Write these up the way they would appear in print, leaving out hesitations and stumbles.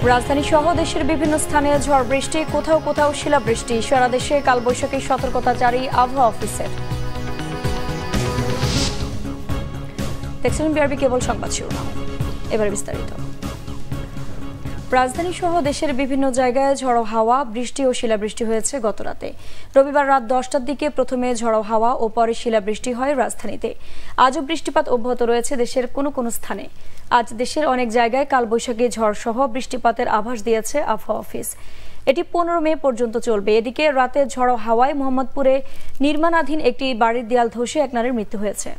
রাজধানী সহ দেশের বিভিন্ন স্থানে ঝড় বৃষ্টি, কোথাও কোথাও শিলাবৃষ্টি। সারা দেশে কালবৈশাখী সতর্কতা জারি আবহাওয়া অফিসের। দেখছিলেন বিআরবি কেবল সংবাদ শিরোনাম, এবারে বিস্তারিত। রাজধানী সহ দেশের বিভিন্ন জায়গায় ঝড়ো হাওয়া, বৃষ্টি ও শিলাবৃষ্টি হয়েছে গতরাতে। রবিবার রাত 10টার দিকে প্রথমে ঝড়ো হাওয়া ও পরে শিলাবৃষ্টি হয় রাজধানীতে। আজও বৃষ্টিপাত অব্যাহত রয়েছে দেশের কোনো কোনো স্থানে। আজ দেশের অনেক জায়গায় কালবৈশাখী ঝড় সহ বৃষ্টিপাতের আভাস দিয়েছে আবহাওয়া অফিস। এটি 15 মে পর্যন্ত চলবে। এদিকে রাতে ঝড়ো হাওয়ায় মোহাম্মদপুরে নির্মাণাধীন একটি বাড়ির দেয়াল ধসে এক নারীর মৃত্যু হয়েছে।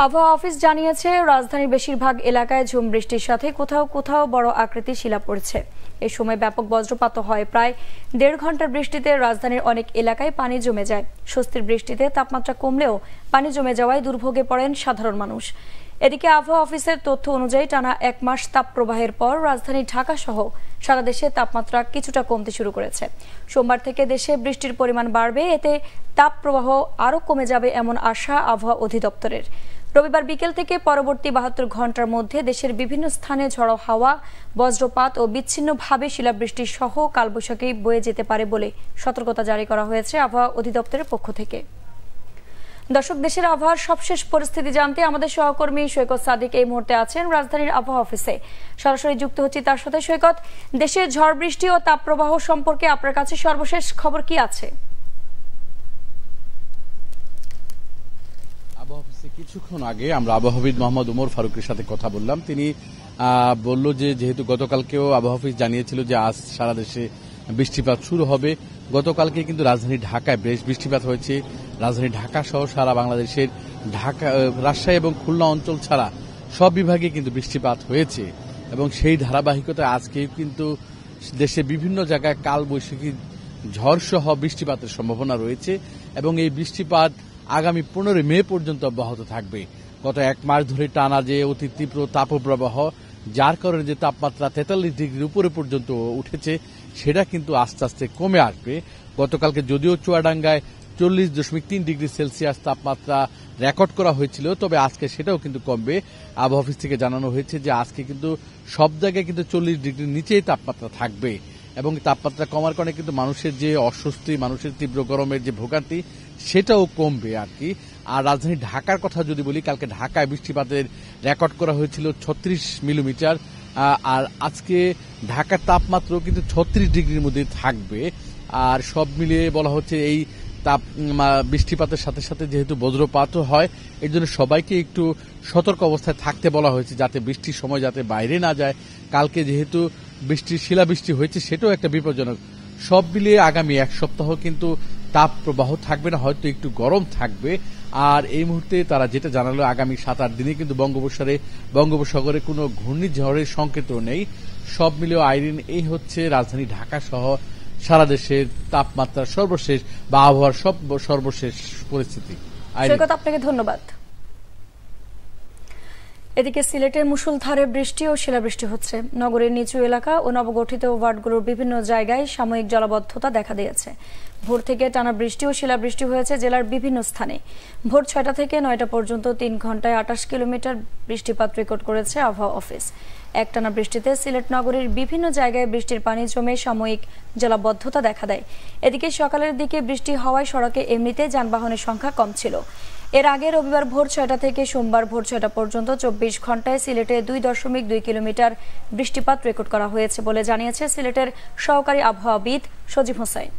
আবহাওয়া অফিস জানিয়েছে, রাজধানীর বেশিরভাগ এলাকায় ঝুম বৃষ্টির সাথে কোথাও কোথাও বড় আকৃতির শিলা পড়েছে। এই সময় ব্যাপক বজ্রপাত হয়। প্রায় 1.5 ঘন্টার বৃষ্টিতে রাজধানীর অনেক এলাকায় পানি জমে যায়। স্বস্তির বৃষ্টিতে তাপমাত্রা কমলেও পানি জমে যাওয়ায় দুর্ভোগে পড়েন সাধারণ মানুষ। এদিকে আবহাওয়া অফিসের তথ্য অনুযায়ী টানা 1 মাস তাপপ্রবাহের পর রাজধানী ঢাকা সহ সারা দেশে তাপমাত্রা কিছুটা কমতে শুরু করেছে। সোমবার থেকে দেশে বৃষ্টির পরিমাণ বাড়বে, এতে তাপপ্রবাহ আরও কমে যাবে এমন আশা আবহাওয়া অধিদপ্তরের। রবিবার বিকেল থেকে পরবর্তী 72 ঘন্টার মধ্যে দেশের বিভিন্ন স্থানে ঝড়ো হাওয়া, বজ্রপাত ও বিচ্ছিন্নভাবে শিলাবৃষ্টি সহ কালবৈশাখী বয়ে যেতে পারে বলে সতর্কতা জারি করা হয়েছে আবহাওয়া অধিদপ্তরের পক্ষ থেকে। দর্শক, দেশের আবহাওয়ার সবশেষ পরিস্থিতি জানতে আমাদের সহকর্মী সৈকত সাদিক এই মুহূর্তে আছেন রাজধানীর আবহাওয়া অফিসে। সরাসরি যুক্ত হচ্ছি তার সাথে। সৈকত, দেশে ঝড় বৃষ্টি ও তাপপ্রবাহ সম্পর্কে আপনার কাছে সর্বশেষ খবর কি আছে? আবহাওয়া অফিসে কিছুক্ষণ আগে আমরা আবহাওয়াবিদ মোহাম্মদ উমর ফারুকের সাথে কথা বললাম। তিনি বলল যে যেহেতু গতকালকেও আবহাওয়া অফিস জানিয়েছিল যে আজ সারা দেশে বৃষ্টিপাত শুরু হবে। গতকালকে কিন্তু রাজধানী ঢাকায় বেশ বৃষ্টিপাত হয়েছে। রাজধানী ঢাকা সহ সারা বাংলাদেশের ঢাকা, রাজশাহী এবং খুলনা অঞ্চল ছাড়া সব বিভাগে কিন্তু বৃষ্টিপাত হয়েছে এবং সেই ধারাবাহিকতায় আজকেও কিন্তু দেশে বিভিন্ন জায়গায় কালবৈশাখী ঝড় সহ বৃষ্টিপাতের সম্ভাবনা রয়েছে এবং এই বৃষ্টিপাত আগামী 15 মে পর্যন্ত অব্যাহত থাকবে। গত 1 মাস ধরে টানা যে অতি তীব্র তাপপ্রবাহ, যার কারণে যে তাপমাত্রা 43 ডিগ্রির উপরে পর্যন্ত উঠেছে, সেটা কিন্তু আস্তে আস্তে কমে আসবে। গতকালকে যদিও চুয়াডাঙ্গায় 40.3 ডিগ্রি সেলসিয়াস তাপমাত্রা রেকর্ড করা হয়েছিল, তবে আজকে সেটাও কিন্তু কমবে। আবহাওয়া অফিস থেকে জানানো হয়েছে যে আজকে কিন্তু সব জায়গায় কিন্তু 40 ডিগ্রির নিচেই তাপমাত্রা থাকবে এবং তাপমাত্রা কমার কারণে কিন্তু মানুষের যে অস্বস্তি, মানুষের তীব্র গরমের যে ভোগান্তি, সেটাও কমবে আর কি। আর রাজধানী ঢাকার কথা যদি বলি, কালকে ঢাকায় বৃষ্টিপাতের রেকর্ড করা হয়েছিল 36 মিলিমিটার। আর আজকে ঢাকার তাপমাত্রাও কিন্তু 36 ডিগ্রির মধ্যে থাকবে। আর সব মিলিয়ে বলা হচ্ছে এই বৃষ্টিপাতের সাথে সাথে যেহেতু বজ্রপাতও হয়, এর জন্য সবাইকে একটু সতর্ক অবস্থায় থাকতে বলা হয়েছে, যাতে বৃষ্টির সময় যাতে বাইরে না যায়। কালকে যেহেতু শিলাবৃষ্টি হয়েছে, সেটাও একটা বিপজ্জনক। সব মিলিয়ে আগামী 1 সপ্তাহ কিন্তু তাপ প্রবাহ থাকবে না, হয়তো একটু গরম থাকবে। আর এই মুহূর্তে তারা যেটা জানালো, আগামী 7-8 দিনে কিন্তু বঙ্গোপসাগরে কোনো ঘূর্ণিঝড়ের সংকেতও নেই। সব মিলিয়ে আইরিন, এই হচ্ছে রাজধানী ঢাকা সহ সারা দেশের তাপমাত্রার সর্বশেষ বা আবহাওয়ার সর্বশেষ পরিস্থিতি। আপনাকে ধন্যবাদ। এদিকে সিলেটের মুষলধারে বৃষ্টি ও শিলাবৃষ্টি হচ্ছে। নগরের নিচু এলাকা ও নবগঠিত ওয়ার্ডগুলোর বিভিন্ন জায়গায় সাময়িক জলাবদ্ধতা দেখা দিয়েছে। ভোর থেকে টানা বৃষ্টি ও শিলাবৃষ্টি হয়েছে জেলার বিভিন্ন স্থানে। ভোর 6টা থেকে 9টা পর্যন্ত 3 ঘন্টায় 28 কিলোমিটার বৃষ্টিপাত রেকর্ড করেছে আবহাওয়া অফিস। একটানা বৃষ্টিতে সিলেট নগরীর বিভিন্ন জায়গায় বৃষ্টির পানি জমে সাময়িক জলাবদ্ধতা দেখা দেয়। এদিকে সকালের দিকে বৃষ্টি হওয়ায় সড়কে এমনিতে যানবাহনের সংখ্যা কম ছিল। এর আগে রবিবার ভোর 6টা থেকে সোমবার ভোর 6টা পর্যন্ত 24 ঘন্টায় সিলেটে 2.2 কিলোমিটার বৃষ্টিপাত রেকর্ড করা হয়েছে বলে জানিয়েছে সিলেটের সহকারী আবহাওয়াবিদ সজীব হোসাইন।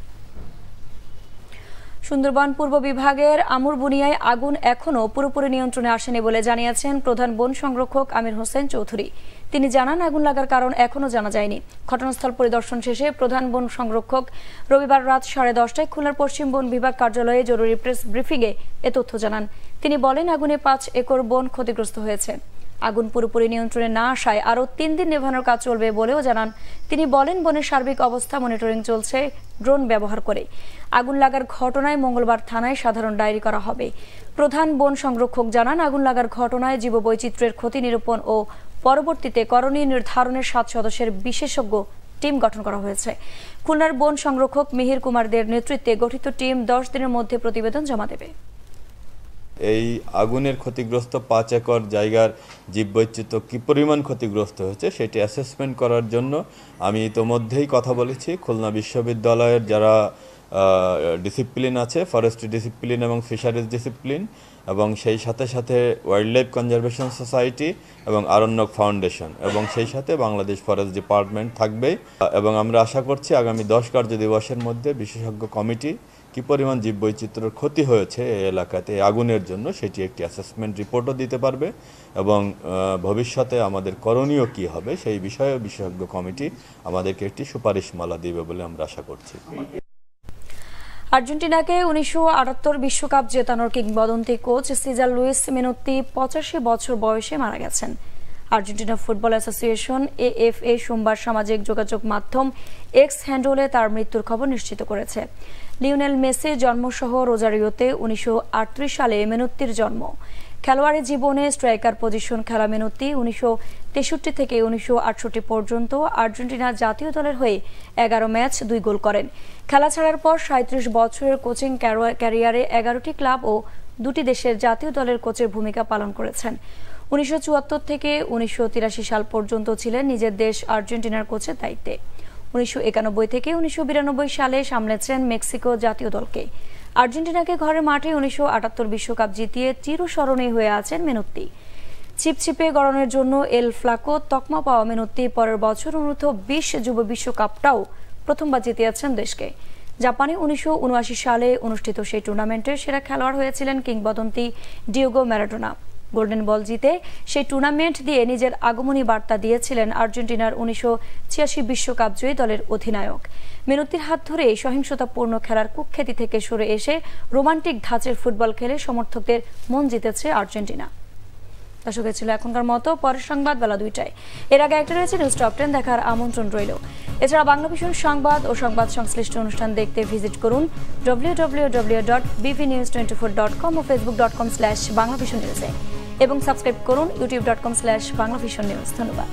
সুন্দরবন পূর্ব বিভাগের আমুরবুনিয়ায় আগুন এখনও পুরোপুরি নিয়ন্ত্রণে আসেনি বলে জানিয়েছেন প্রধান বন সংরক্ষক আমির হোসেন চৌধুরী। তিনি জানান, আগুন লাগার কারণ এখনও জানা যায়নি। ঘটনাস্থল পরিদর্শন শেষে প্রধান বন সংরক্ষক রবিবার রাত 10:30টায় খুলনার পশ্চিম বন বিভাগ কার্যালয়ে জরুরি প্রেস ব্রিফিংয়ে এ তথ্য জানান। তিনি বলেন, আগুনে 5 একর বন ক্ষতিগ্রস্ত হয়েছে। আগুন পুরোপুরি নিয়ন্ত্রণে না আসায় আরও 3 দিন নেভানোর কাজ চলবে বলেও জানান তিনি। বলেন, বনের সার্বিক অবস্থা মনিটরিং চলছে ড্রোন ব্যবহার করে। আগুন লাগার ঘটনায় মঙ্গলবার থানায় সাধারণ ডায়েরি করা হবে। প্রধান বন সংরক্ষক জানান, আগুন লাগার ঘটনায় জীববৈচিত্র্যের ক্ষতি নিরূপণ ও পরবর্তীতে করণীয় নির্ধারণের 7 সদস্যের বিশেষজ্ঞ টিম গঠন করা হয়েছে। খুলনার বন সংরক্ষক মিহির কুমার দের নেতৃত্বে গঠিত টিম 10 দিনের মধ্যে প্রতিবেদন জমা দেবে। এই আগুনের ক্ষতিগ্রস্ত 5 একর জায়গার জীববৈচিত্র্য কী পরিমাণ ক্ষতিগ্রস্ত হয়েছে সেটি অ্যাসেসমেন্ট করার জন্য আমি ইতোমধ্যেই কথা বলেছি খুলনা বিশ্ববিদ্যালয়ের যারা ডিসিপ্লিন আছে, ফরেস্ট্রি ডিসিপ্লিন এবং ফিশারিজ ডিসিপ্লিন, এবং সেই সাথে সাথে ওয়াইল্ড লাইফ কনজারভেশন সোসাইটি এবং আরণ্যক ফাউন্ডেশন, এবং সেই সাথে বাংলাদেশ ফরেস্ট ডিপার্টমেন্ট থাকবে। এবং আমরা আশা করছি আগামী 10 কার্য দিবসের মধ্যে বিশেষজ্ঞ কমিটি কী পরিমাণ জীববৈচিত্র্যের ক্ষতি হয়েছে এই এলাকাতে এই আগুনের জন্য সেটি একটি অ্যাসেসমেন্ট রিপোর্টও দিতে পারবে, এবং ভবিষ্যতে আমাদের করণীয় কী হবে সেই বিষয়ে বিশেষজ্ঞ কমিটি আমাদেরকে একটি সুপারিশমালা দিবে বলে আমরা আশা করছি। আর্জেন্টিনাকে 1978 বিশ্বকাপ জেতানোর কিংবদন্তি কোচ সিজার লুইস মেনোত্তি 85 বছর বয়সে মারা গেছেন। আর্জেন্টিনা ফুটবল অ্যাসোসিয়েশন AFA সোমবার সামাজিক যোগাযোগ মাধ্যম এক্স হ্যান্ডলে তার মৃত্যুর খবর নিশ্চিত করেছে। লিওনেল মেসির জন্মসহ রোজারিওতে 1938 সালে মেনোত্তির জন্ম। খেলোয়াড়ি জীবনে স্ট্রাইকার পজিশন খেলা মেনোত্তি 1963 থেকে 1968 পর্যন্ত আর্জেন্টিনা জাতীয় দলের হয়ে 11 ম্যাচ 2 গোল করেন। খেলা ছাড়ার পর 37 বছরের কোচিং ক্যারিয়ারে 11টি ক্লাব ও 2টি দেশের জাতীয় দলের কোচের ভূমিকা পালন করেছেন। 1974 থেকে 1983 সাল পর্যন্ত ছিলেন নিজের দেশ আর্জেন্টিনার কোচের দায়িত্বে। 1991 থেকে 1992 সালে সামলেছেন মেক্সিকো জাতীয় দলকে। আর্জেন্টিনাকে ঘরের মাঠে 1978 বিশ্বকাপ জিতিয়ে চিরস্মরণীয় হয়ে আছেন মেনোত্তি। ছিপছিপে গড়নের জন্য এল ফ্লাকো তকমা পাওয়া মেনোত্তি পরের বছর অনূর্ধ্ব 20 যুব বিশ্বকাপটাও প্রথমবার জিতিয়েছেন দেশকে। জাপানে 1979 সালে অনুষ্ঠিত সেই টুর্নামেন্টের সেরা খেলোয়াড় হয়েছিলেন কিংবদন্তি ডিয়েগো ম্যারাডোনা। গোল্ডেন বল জিতে সেই টুর্নামেন্ট দিয়ে নিজের আগমনী বার্তা দিয়েছিলেন আর্জেন্টিনার 1986 বিশ্বকাপ জয়ী দলের অধিনায়ক। মেনোত্তির হাত ধরে সহিংসতাপূর্ণ খেলার কুখ্যাতি থেকে সরে এসে রোমান্টিক ধাঁচের ফুটবল খেলে সমর্থকদের মন জিতেছে আর্জেন্টিনা। দর্শক, ছিল এখনকার মতো, পরের সংবাদ বেলা 2টায়। এর আগে একটা রয়েছে নিউজ টপ 10 দেখার আমন্ত্রণ রইল। এছাড়া বাংলা ভিশন সংবাদ ও সংবাদ সংশ্লিষ্ট অনুষ্ঠান দেখতে ভিজিট করুন www.bvnews24.com ও facebook.com/banglavisionnews এবং সাবস্ক্রাইব করুন youtube.com/banglavisionnews। ধন্যবাদ।